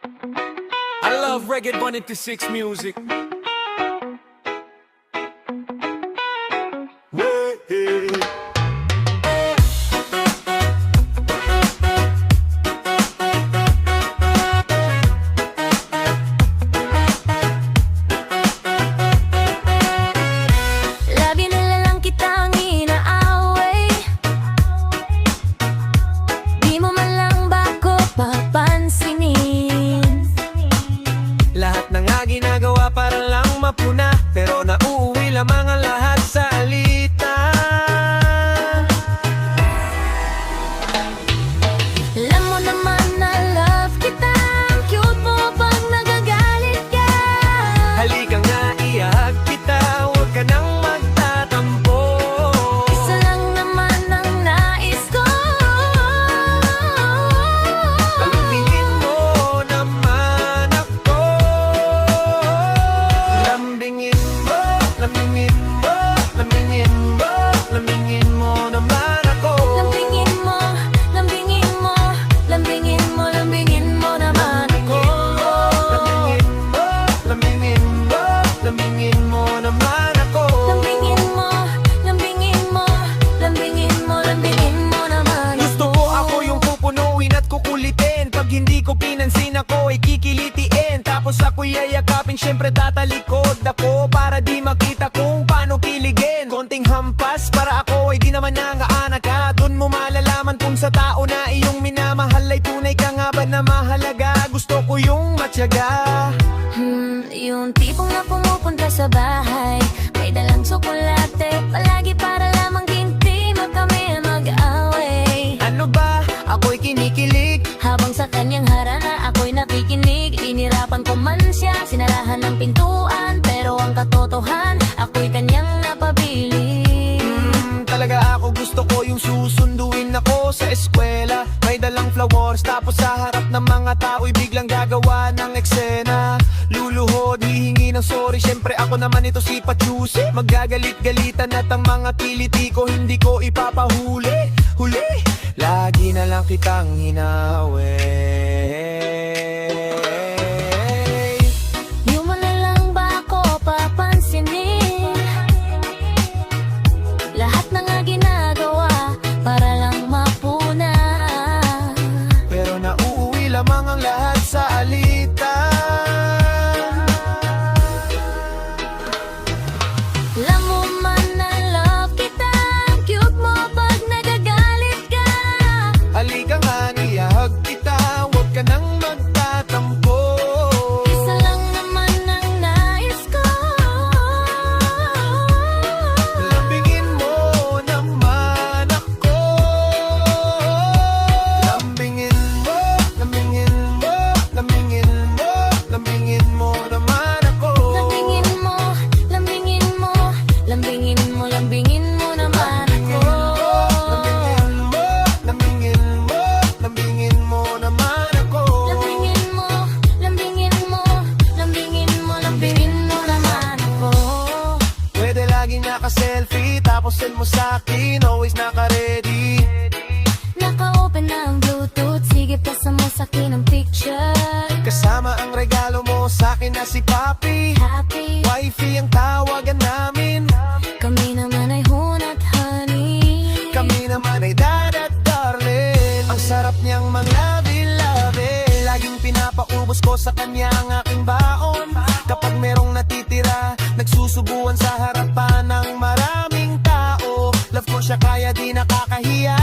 I love Reggae 186 music. Lagi na lang kitang inaaway, di mo man lang ba ko papansinin? Lahat na nga ginagawa para lang mapuna, pero nauuwi lamang ang lahat sa alitan. Alam mo naman na love kita, ang cute mo pag nagagalit ka. Halika nga, ihahag kita, huwag ka nang magtatampo. Isa lang naman ang nais ko, Lambingin mo naman ako. Lambingin mo, lambingin mo, lambingin mo, lambingin mo naman ako. lambingin mo, lambingin mo, lambingin mo, lambingin mo naman ako. Lambingin mo, lambingin mo, lambingin mo naman ako. Lambingin mo, lambingin mo, lambingin mo, lambingin mo naman Gusto ko ako yung pupunuin at kukulitin. Pag hindi ko pinansin ako ay kikilitiin. Tapos ako'y yayakapin, syempre tatalikod ako para di makita kung paano kiligin. Konting hampas para ako ay di naman nangaana ka. Doon mo malalaman kung sa tao na iyong minamahal ay tunay ka nga ba na mahalaga. Gusto ko yung matyaga. Yung tipong na pumupunta sa bahay, may dalang tsokolate, palagi para lamang hindi kami mag-away. Ano ba? Ako'y kinikilig. Habang sa kanyang harana ako'y nakikinig, inirapan ko man siya, sinarahan ng pintuan, pero ang katotohan, ako'y kanyang napabili. Talaga ako gusto ko yung susunduin ako sa eskwela. May dalang flowers, tapos sa harap ng mga tao'y biglang gagawa ng eksena. Luluhod, hihingi ng sorry, syempre ako naman ito si Pachusi. Magagalit-galitan at ang mga kiliti ko hindi ko ipapahuli. Huli, lagi na lang kitang hinaway. Di mo na lang ba ako papansinin? Lahat na nga ginagawa para lang mapuna. Pero nauuwi lamang ang lahat sa alitan. Alam mo man na love kita, ang cute mo pag nagagalit ka. Halika nga, niyahag kita, huwag ka nang magtatampo. Isa lang naman ang nais ko, Lambingin mo naman ako. Lambingin mo, lambingin mo, lambingin mo, lambingin mo naman ako. lambingin mo, lambingin mo, lambingin mo, lambingin mo naman ako. Lambingin mo, lambingin mo, lambingin mo naman ako. Lambingin mo, lambingin mo, lambingin mo, lambingin mo naman ako. Pwede lagi naka-selfie, tapos send mo sa'kin, always naka-ready. Naka-open na ang Bluetooth, sige pasa mo sa'kin ang picture. Kasama ang regalo mo sa'kin na si Papi. Happy, Wifey ang tawagan namin. kami naman ay hunat honey. Kami naman ay dad at darling. Ang sarap niyang maglabi-labi. Laging pinapaubos ko sa kanya ang aking baon. Kapag merong natitira, nagsusubuan sa harapan ng maraming tao. Love ko siya kaya di nakakahiya.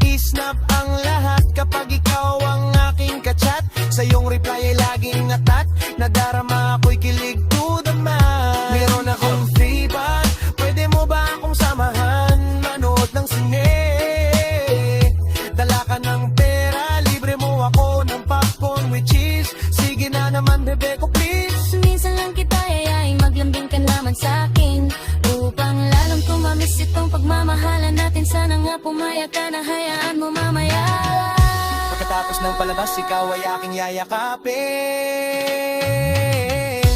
Isnap ang lahat kapag ikaw ang aking kachat. Sa iyong reply ay laging atat. Nadarama ako'y kilig to the max. Meron akong free bag, pwede mo ba akong samahan? Manood ng sine. Dala ka ng pera, libre mo ako ng popcorn with cheese. Sige na naman bebe ko please. Minsan lang kita yayain, maglambing ka naman sa'kin, upang lalong tumamiss itong pagmamahalan natin. Sana nga pumayag ka na, hayaan mo mamaya. Pagkatapos ng palabas, ikaw ay aking yayakapin.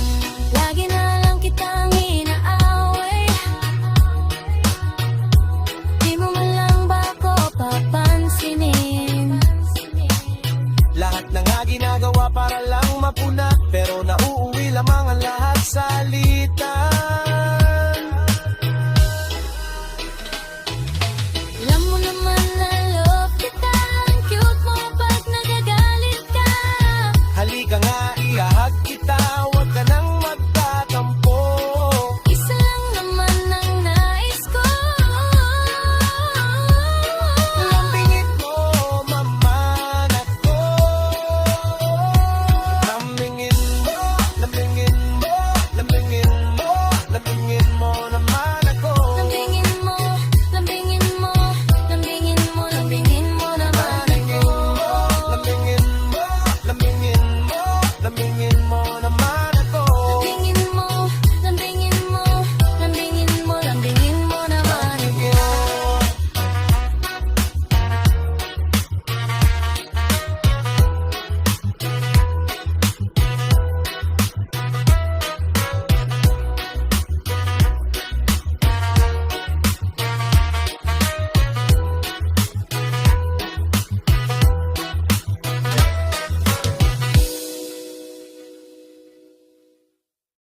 Lagi na lang kitang inaaway, di mo man lang ba ako papansinin? Lahat na nga ginagawa para lang mapuna, pero nauuwi lamang ang lahat sa litan.